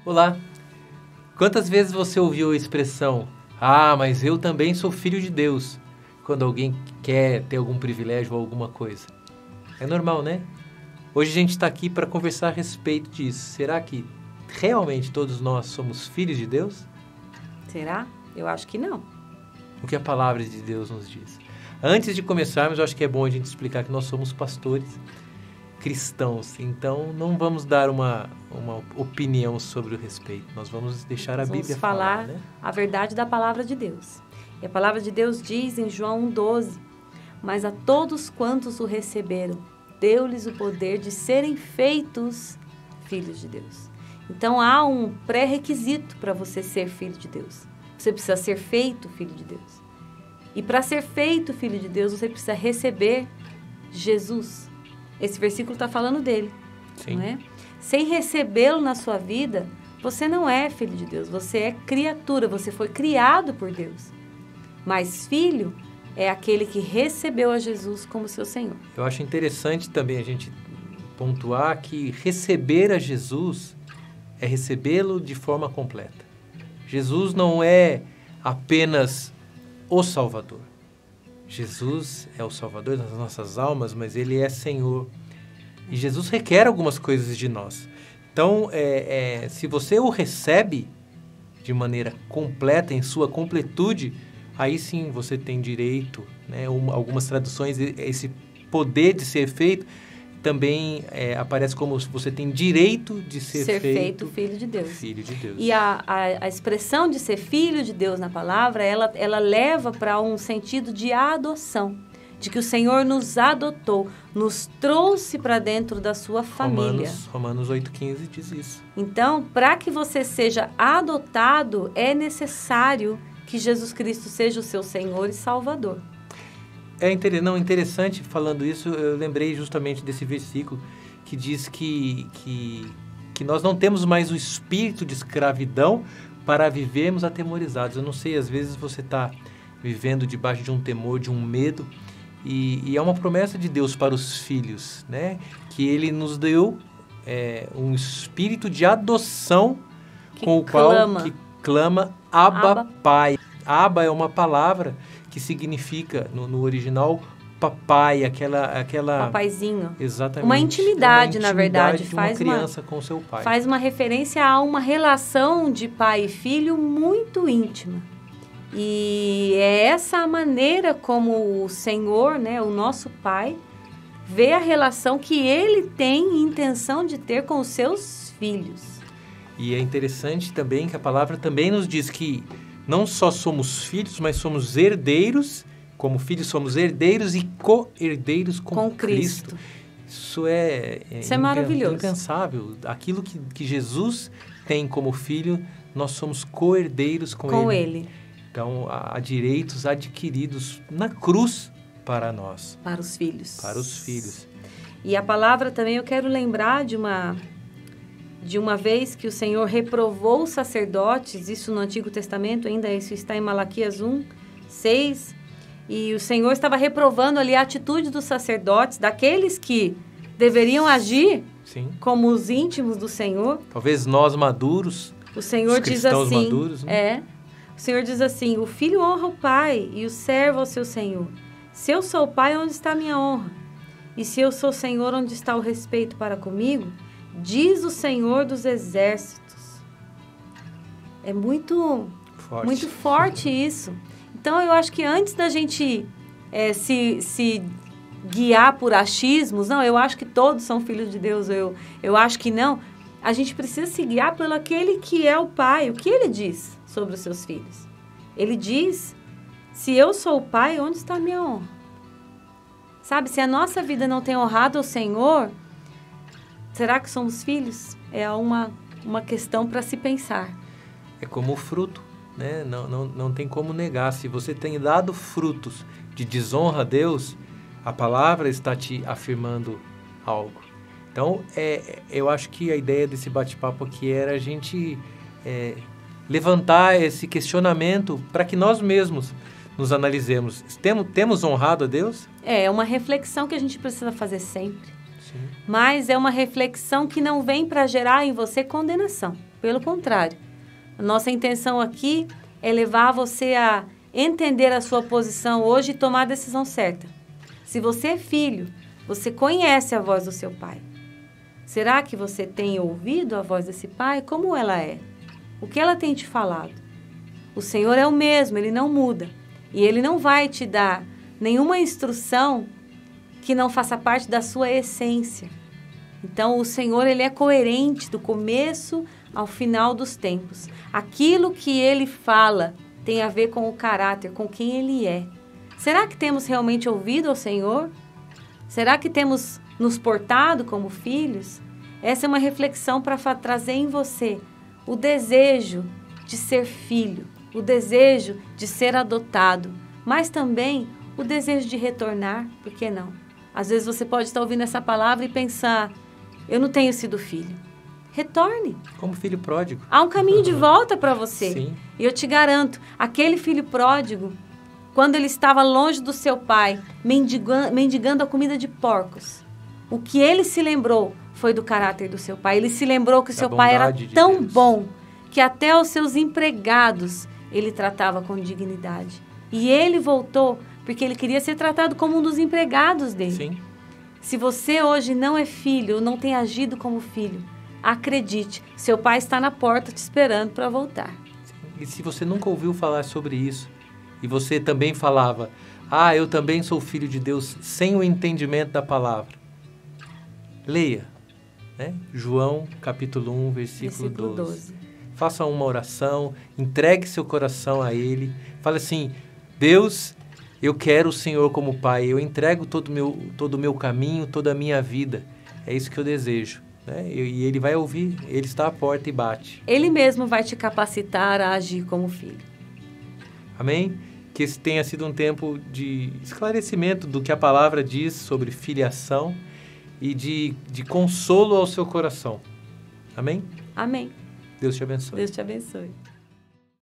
Olá! Quantas vezes você ouviu a expressão "Ah, mas eu também sou filho de Deus", quando alguém quer ter algum privilégio ou alguma coisa? É normal, né? Hoje a gente está aqui para conversar a respeito disso. Será que realmente todos nós somos filhos de Deus? Será? Eu acho que não. O que a palavra de Deus nos diz? Antes de começarmos, eu acho que é bom a gente explicar que nós somos pastores cristãos. Então, não vamos dar uma opinião sobre o respeito. Nós vamos deixar a Bíblia falar, né? A verdade da palavra de Deus. E a palavra de Deus diz em João 1,12: mas a todos quantos o receberam, deu-lhes o poder de serem feitos filhos de Deus. Então, há um pré-requisito para você ser filho de Deus. Você precisa ser feito filho de Deus. E para ser feito filho de Deus, você precisa receber Jesus. Esse versículo está falando dele. Sim. Não é? Sem recebê-lo na sua vida, você não é filho de Deus. Você é criatura, você foi criado por Deus. Mas filho é aquele que recebeu a Jesus como seu Senhor. Eu acho interessante também a gente pontuar que receber a Jesus é recebê-lo de forma completa. Jesus não é apenas o Salvador. Jesus é o Salvador das nossas almas, mas Ele é Senhor. E Jesus requer algumas coisas de nós. Então, se você o recebe de maneira completa, em sua completude, aí sim você tem direito, né? Algumas traduções, esse poder de ser feito, também aparece como você tem direito de ser feito filho de Deus. Filho de Deus. E a expressão de ser filho de Deus na palavra, ela leva para um sentido de adoção, de que o Senhor nos adotou, nos trouxe para dentro da sua família. Romanos 8,15 diz isso. Então, para que você seja adotado, é necessário que Jesus Cristo seja o seu Senhor e Salvador. Interessante falando isso, eu lembrei justamente desse versículo que diz que nós não temos mais o espírito de escravidão para vivermos atemorizados. Eu não sei, às vezes você está vivendo debaixo de um temor, de um medo, e é uma promessa de Deus para os filhos, né? Que Ele nos deu um espírito de adoção com o qual clama Abba Pai. Abba é uma palavra que significa, no original, papai, aquela... Papaizinho. Exatamente. Uma intimidade, na verdade. De uma criança com seu pai. Faz uma referência a uma relação de pai e filho muito íntima. E é essa a maneira como o Senhor, né, o nosso Pai, vê a relação que Ele tem intenção de ter com os seus filhos. E é interessante também que a palavra também nos diz que não só somos filhos, mas somos herdeiros. Como filhos, somos herdeiros e co-herdeiros com Cristo. Isso é maravilhoso. Impensável. Aquilo que Jesus tem como filho, nós somos co-herdeiros com Ele. Então, há direitos adquiridos na cruz para nós. Para os filhos. Para os filhos. E a palavra também, eu quero lembrar de uma vez que o Senhor reprovou os sacerdotes, isso no Antigo Testamento, ainda isso está em Malaquias 1:6, e o Senhor estava reprovando ali a atitude dos sacerdotes, daqueles que deveriam agir como os íntimos do Senhor. Talvez nós maduros, o Senhor diz assim, maduros, né? O Senhor diz assim: o filho honra o pai e o servo ao seu senhor. Se eu sou o pai, onde está a minha honra? E se eu sou o Senhor, onde está o respeito para comigo? Diz o Senhor dos exércitos. É muito forte isso. Então, eu acho que antes da gente se guiar por achismos, não, eu acho que todos são filhos de Deus, eu acho que não, a gente precisa se guiar pelo aquele que é o Pai. O que Ele diz sobre os seus filhos? Ele diz: se eu sou o Pai, onde está a minha honra? Sabe, se a nossa vida não tem honrado ao Senhor, será que somos filhos? É uma questão para se pensar. É como o fruto, né? Não tem como negar. Se você tem dado frutos de desonra a Deus, a palavra está te afirmando algo. Então, eu acho que a ideia desse bate-papo aqui era a gente levantar esse questionamento para que nós mesmos nos analisemos. Temos honrado a Deus? É uma reflexão que a gente precisa fazer sempre. Sim. Mas é uma reflexão que não vem para gerar em você condenação. Pelo contrário, a nossa intenção aqui é levar você a entender a sua posição hoje e tomar a decisão certa. Se você é filho, você conhece a voz do seu pai. Será que você tem ouvido a voz desse pai? Como ela é? O que ela tem te falado? O Senhor é o mesmo, Ele não muda. E Ele não vai te dar nenhuma instrução que não faça parte da sua essência. Então, o Senhor, Ele é coerente do começo ao final dos tempos. Aquilo que Ele fala tem a ver com o caráter, com quem Ele é. Será que temos realmente ouvido ao Senhor? Será que temos nos portado como filhos? Essa é uma reflexão para trazer em você o desejo de ser filho, o desejo de ser adotado, mas também o desejo de retornar, por que não? Às vezes você pode estar ouvindo essa palavra e pensar, eu não tenho sido filho. Retorne. Como filho pródigo. Há um caminho de volta para você. Sim. E eu te garanto, aquele filho pródigo, quando ele estava longe do seu pai, mendigando a comida de porcos, o que ele se lembrou foi do caráter do seu pai. Ele se lembrou que o seu pai era tão bom que até os seus empregados ele tratava com dignidade. E ele voltou porque ele queria ser tratado como um dos empregados dele. Sim. Se você hoje não é filho ou não tem agido como filho, acredite, seu pai está na porta te esperando para voltar. E se você nunca ouviu falar sobre isso, e você também falava, eu também sou filho de Deus, sem o entendimento da palavra, leia, né? João capítulo 1, versículo 12. Faça uma oração, entregue seu coração a Ele, fale assim, Deus, eu quero o Senhor como Pai, eu entrego todo o meu caminho, toda a minha vida, é isso que eu desejo. E Ele vai ouvir, Ele está à porta e bate. Ele mesmo vai te capacitar a agir como filho. Amém? Que esse tenha sido um tempo de esclarecimento do que a palavra diz sobre filiação e de consolo ao seu coração. Amém? Amém. Deus te abençoe. Deus te abençoe.